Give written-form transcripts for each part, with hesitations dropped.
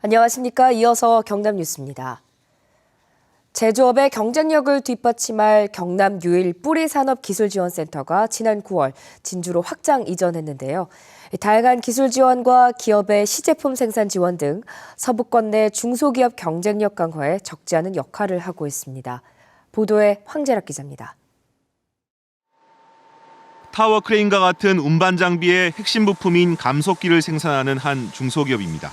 안녕하십니까. 이어서 경남 뉴스입니다. 제조업의 경쟁력을 뒷받침할 경남 유일 뿌리산업기술지원센터가 지난 9월 진주로 확장 이전했는데요. 다양한 기술 지원과 기업의 시제품 생산 지원 등 서부권 내 중소기업 경쟁력 강화에 적지 않은 역할을 하고 있습니다. 보도에 황재락 기자입니다. 타워 크레인과 같은 운반 장비의 핵심 부품인 감속기를 생산하는 한 중소기업입니다.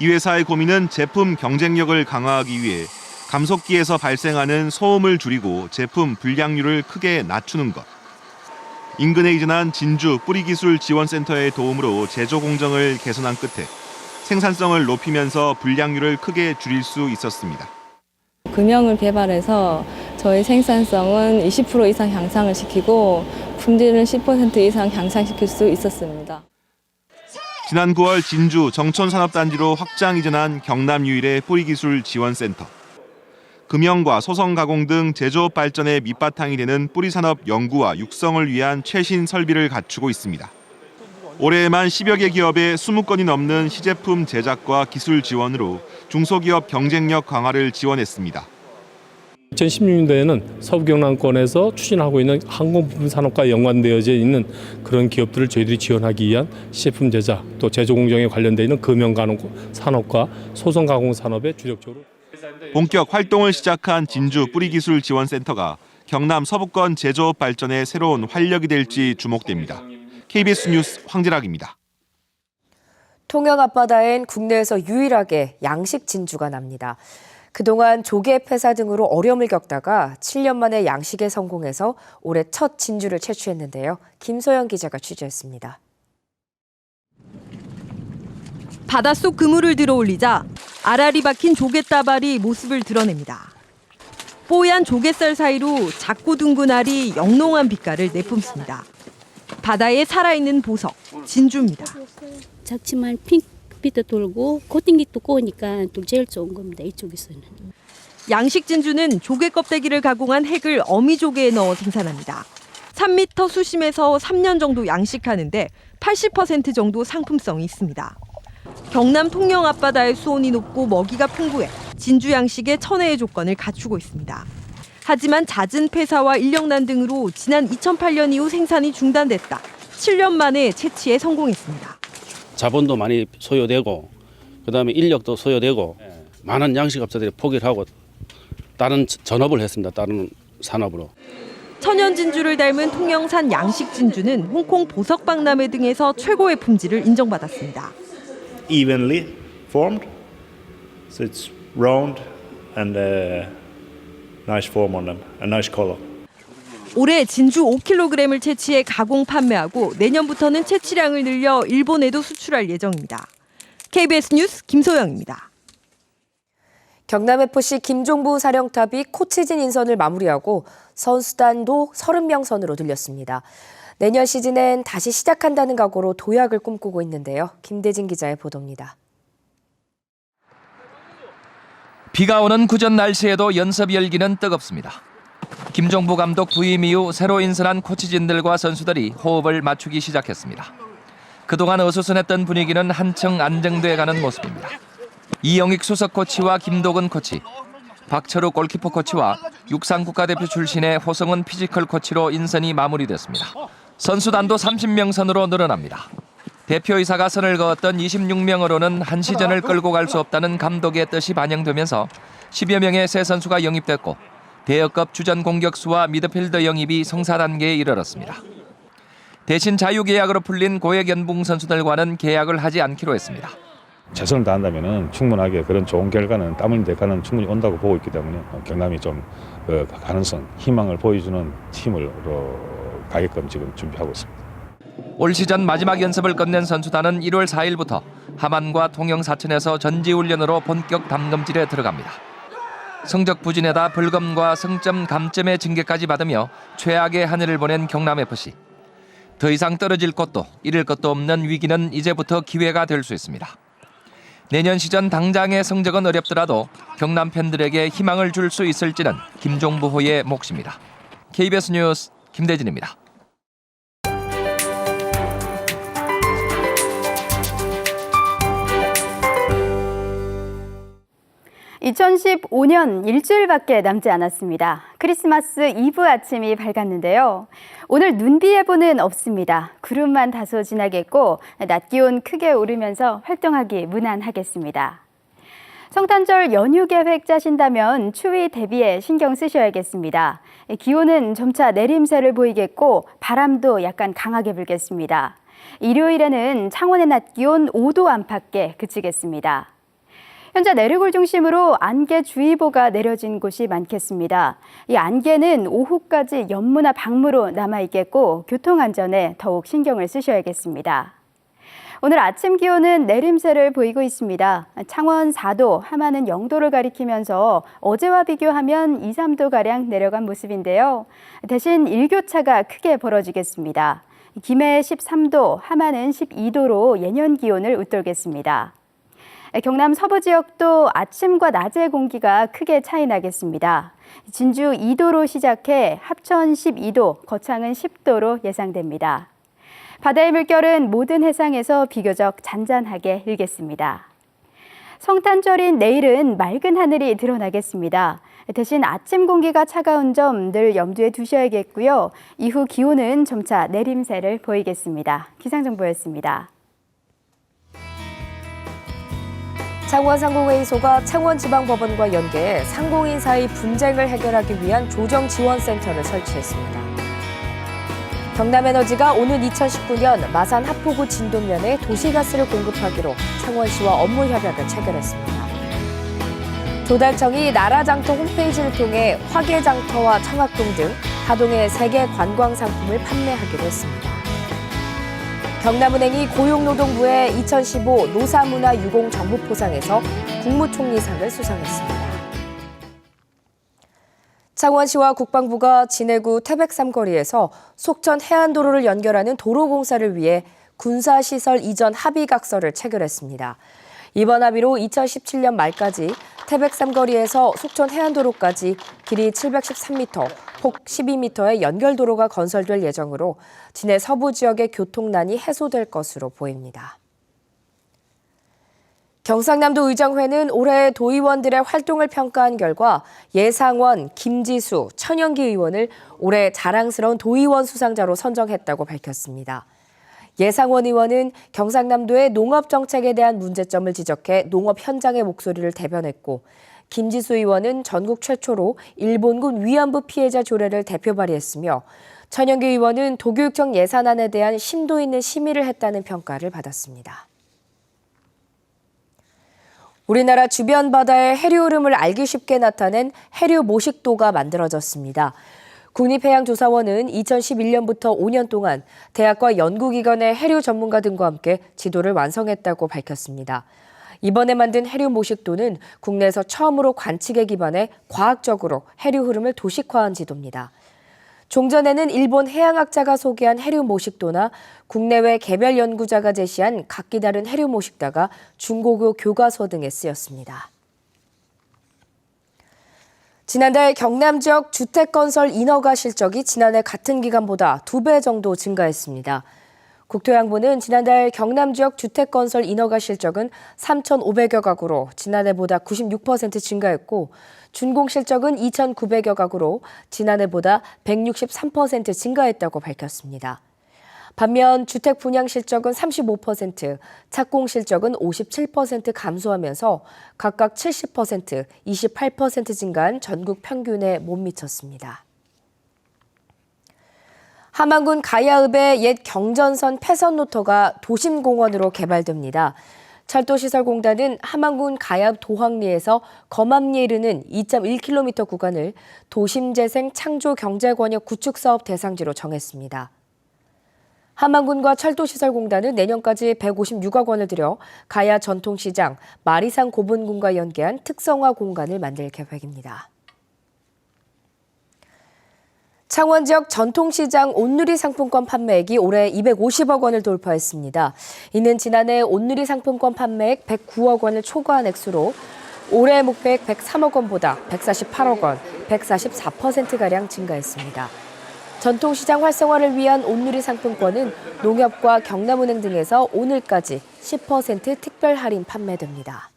이 회사의 고민은 제품 경쟁력을 강화하기 위해 감속기에서 발생하는 소음을 줄이고 제품 불량률을 크게 낮추는 것. 인근에 이전한 진주 뿌리기술지원센터의 도움으로 제조 공정을 개선한 끝에 생산성을 높이면서 불량률을 크게 줄일 수 있었습니다. 금형을 개발해서 저희 생산성은 20% 이상 향상을 시키고 품질은 10% 이상 향상시킬 수 있었습니다. 지난 9월 진주 정촌산업단지로 확장 이전한 경남 유일의 뿌리기술지원센터. 금형과 소성 가공 등 제조업 발전의 밑바탕이 되는 뿌리산업 연구와 육성을 위한 최신 설비를 갖추고 있습니다. 올해에만 10여 개 기업의 20건이 넘는 시제품 제작과 기술 지원으로 중소기업 경쟁력 강화를 지원했습니다. 2016년도에는 서부경남권에서 추진하고 있는 항공부품 산업과 연관되어져 있는 그런 기업들을 저희들이 지원하기 위한 시제품 제작, 또 제조 공정에 관련되어 있는 금형 가공 산업과 소성 가공 산업에 주력적으로 본격 활동을 시작한 진주 뿌리기술지원센터가 경남 서부권 제조업 발전의 새로운 활력이 될지 주목됩니다. KBS 뉴스 황재락입니다. 통영 앞바다엔 국내에서 유일하게 양식 진주가 납니다. 그동안 조개 폐사 등으로 어려움을 겪다가 7년 만에 양식에 성공해서 올해 첫 진주를 채취했는데요. 김소영 기자가 취재했습니다. 바닷속 그물을 들어올리자 알알이 박힌 조갯다발이 모습을 드러냅니다. 뽀얀 조갯살 사이로 작고 둥근 알이 영롱한 빛깔을 내뿜습니다. 바다에 살아있는 보석, 진주입니다. 작지만 핑크빛도 돌고 코팅기 두꺼우니까 또 제일 좋은 겁니다. 이쪽에서는. 양식 진주는 조개 껍데기를 가공한 핵을 어미조개에 넣어 생산합니다. 3m 수심에서 3년 정도 양식하는데 80% 정도 상품성이 있습니다. 경남 통영 앞바다의 수온이 높고 먹이가 풍부해 진주 양식의 천혜의 조건을 갖추고 있습니다. 하지만 잦은 폐사와 인력난 등으로 지난 2008년 이후 생산이 중단됐다. 7년 만에 채취에 성공했습니다. 자본도 많이 소요되고 그다음에 인력도 소요되고 많은 양식업자들이 포기를 하고 다른 전업을 했습니다. 다른 산업으로. 천연 진주를 닮은 통영산 양식 진주는 홍콩 보석박람회 등에서 최고의 품질을 인정받았습니다. Evenly formed, so it's round and nice form on them, a nice color. 올해 진주 5kg을 채취해 가공 판매하고 내년부터는 채취량을 늘려 일본에도 수출할 예정입니다. KBS 뉴스 김소영입니다. 경남FC 김종부 사령탑이 코치진 인선을 마무리하고 선수단도 30명 선으로 늘렸습니다. 내년 시즌엔 다시 시작한다는 각오로 도약을 꿈꾸고 있는데요. 김대진 기자의 보도입니다. 비가 오는 구전 날씨에도 연습 열기는 뜨겁습니다. 김종부 감독 부임 이후 새로 인선한 코치진들과 선수들이 호흡을 맞추기 시작했습니다. 그동안 어수선했던 분위기는 한층 안정돼 가는 모습입니다. 이영익 수석 코치와 김도근 코치, 박철우 골키퍼 코치와 육상 국가대표 출신의 호성은 피지컬 코치로 인선이 마무리됐습니다. 선수단도 30명 선으로 늘어납니다. 대표이사가 선을 그었던 26명으로는 한 시즌을 끌고 갈 수 없다는 감독의 뜻이 반영되면서 10여 명의 새 선수가 영입됐고 대여급 주전 공격수와 미드필더 영입이 성사 단계에 이르렀습니다. 대신 자유계약으로 풀린 고액 연봉 선수들과는 계약을 하지 않기로 했습니다. 최선을 다한다면 충분하게 그런 좋은 결과는 땀 흘린 대가는 충분히 온다고 보고 있기 때문에 경남이 좀 가능성, 희망을 보여주는 팀으로 가게끔 지금 준비하고 있습니다. 올 시즌 마지막 연습을 끝낸 선수단은 1월 4일부터 함안과 통영 사천에서 전지훈련으로 본격 담금질에 들어갑니다. 성적 부진에다 벌금과 승점 감점의 징계까지 받으며 최악의 한 해를 보낸 경남FC. 더 이상 떨어질 것도 잃을 것도 없는 위기는 이제부터 기회가 될 수 있습니다. 내년 시즌 당장의 성적은 어렵더라도 경남 팬들에게 희망을 줄 수 있을지는 김종부호의 몫입니다. KBS 뉴스 김대진입니다. 2015년 일주일밖에 남지 않았습니다. 크리스마스 이브 아침이 밝았는데요. 오늘 눈비 예보는 없습니다. 구름만 다소 지나겠고 낮 기온 크게 오르면서 활동하기 무난하겠습니다. 성탄절 연휴 계획 짜신다면 추위 대비에 신경 쓰셔야겠습니다. 기온은 점차 내림세를 보이겠고 바람도 약간 강하게 불겠습니다. 일요일에는 창원의 낮 기온 5도 안팎에 그치겠습니다. 현재 내륙을 중심으로 안개주의보가 내려진 곳이 많겠습니다. 이 안개는 오후까지 연무나 방무로 남아있겠고 교통안전에 더욱 신경을 쓰셔야겠습니다. 오늘 아침 기온은 내림세를 보이고 있습니다. 창원 4도, 함안은 0도를 가리키면서 어제와 비교하면 2, 3도가량 내려간 모습인데요. 대신 일교차가 크게 벌어지겠습니다. 김해 13도, 함안은 12도로 예년 기온을 웃돌겠습니다. 경남 서부 지역도 아침과 낮의 공기가 크게 차이 나겠습니다. 진주 2도로 시작해 합천 12도, 거창은 10도로 예상됩니다. 바다의 물결은 모든 해상에서 비교적 잔잔하게 일겠습니다. 성탄절인 내일은 맑은 하늘이 드러나겠습니다. 대신 아침 공기가 차가운 점 늘 염두에 두셔야겠고요. 이후 기온은 점차 내림세를 보이겠습니다. 기상정보였습니다. 창원상공회의소가 창원지방법원과 연계해 상공인 사이 분쟁을 해결하기 위한 조정지원센터를 설치했습니다. 경남에너지가 오는 2019년 마산 하포구 진도면에 도시가스를 공급하기로 창원시와 업무 협약을 체결했습니다. 조달청이 나라장터 홈페이지를 통해 화계장터와 청학동 등 하동의 3개 관광상품을 판매하기로 했습니다. 경남은행이 고용노동부의 2015 노사문화 유공 정부포상에서 국무총리상을 수상했습니다. 창원시와 국방부가 진해구 태백삼거리에서 속천 해안도로를 연결하는 도로공사를 위해 군사시설 이전 합의각서를 체결했습니다. 이번 합의로 2017년 말까지 태백삼거리에서 속천 해안도로까지 길이 713m, 폭 12m의 연결도로가 건설될 예정으로 진해 서부 지역의 교통난이 해소될 것으로 보입니다. 경상남도 의정회는 올해 도의원들의 활동을 평가한 결과 예상원, 김지수, 천영기 의원을 올해 자랑스러운 도의원 수상자로 선정했다고 밝혔습니다. 예상원 의원은 경상남도의 농업 정책에 대한 문제점을 지적해 농업 현장의 목소리를 대변했고, 김지수 의원은 전국 최초로 일본군 위안부 피해자 조례를 대표 발의했으며, 천영기 의원은 도교육청 예산안에 대한 심도 있는 심의를 했다는 평가를 받았습니다. 우리나라 주변 바다의 해류 흐름을 알기 쉽게 나타낸 해류 모식도가 만들어졌습니다. 국립해양조사원은 2011년부터 5년 동안 대학과 연구기관의 해류 전문가 등과 함께 지도를 완성했다고 밝혔습니다. 이번에 만든 해류 모식도는 국내에서 처음으로 관측에 기반해 과학적으로 해류 흐름을 도식화한 지도입니다. 종전에는 일본 해양학자가 소개한 해류 모식도나 국내외 개별 연구자가 제시한 각기 다른 해류 모식도가 중고교 교과서 등에 쓰였습니다. 지난달 경남 지역 주택 건설 인허가 실적이 지난해 같은 기간보다 2배 정도 증가했습니다. 국토양보는 지난달 경남 지역 주택 건설 인허가 실적은 3,500여 가구로 지난해보다 96% 증가했고, 준공 실적은 2,900여 가구로 지난해보다 163% 증가했다고 밝혔습니다. 반면 주택 분양 실적은 35%, 착공 실적은 57% 감소하면서 각각 70%, 28% 증가한 전국 평균에 못 미쳤습니다. 함안군 가야읍의 옛 경전선 폐선 노터가 도심공원으로 개발됩니다. 철도시설공단은 함안군 가야읍 도항리에서 검암리에 이르는 2.1km 구간을 도심재생 창조경제권역 구축사업 대상지로 정했습니다. 함안군과 철도시설공단은 내년까지 156억 원을 들여 가야 전통시장, 마리산 고분군과 연계한 특성화 공간을 만들 계획입니다. 창원 지역 전통시장 온누리 상품권 판매액이 올해 250억 원을 돌파했습니다. 이는 지난해 온누리 상품권 판매액 109억 원을 초과한 액수로 올해 목표액 103억 원보다 148억 원, 144%가량 증가했습니다. 전통시장 활성화를 위한 온누리 상품권은 농협과 경남은행 등에서 오늘까지 10% 특별 할인 판매됩니다.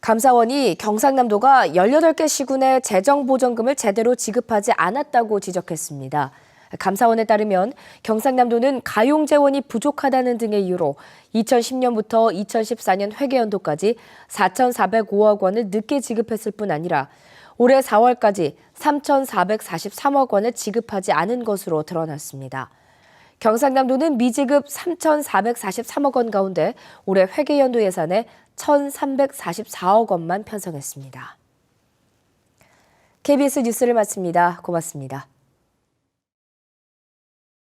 감사원이 경상남도가 18개 시군에 재정보전금을 제대로 지급하지 않았다고 지적했습니다. 감사원에 따르면 경상남도는 가용재원이 부족하다는 등의 이유로 2010년부터 2014년 회계연도까지 4,405억 원을 늦게 지급했을 뿐 아니라 올해 4월까지 3,443억 원을 지급하지 않은 것으로 드러났습니다. 경상남도는 미지급 3,443억 원 가운데 올해 회계연도 예산에 1,344억 원만 편성했습니다. KBS 뉴스를 마칩니다. 고맙습니다.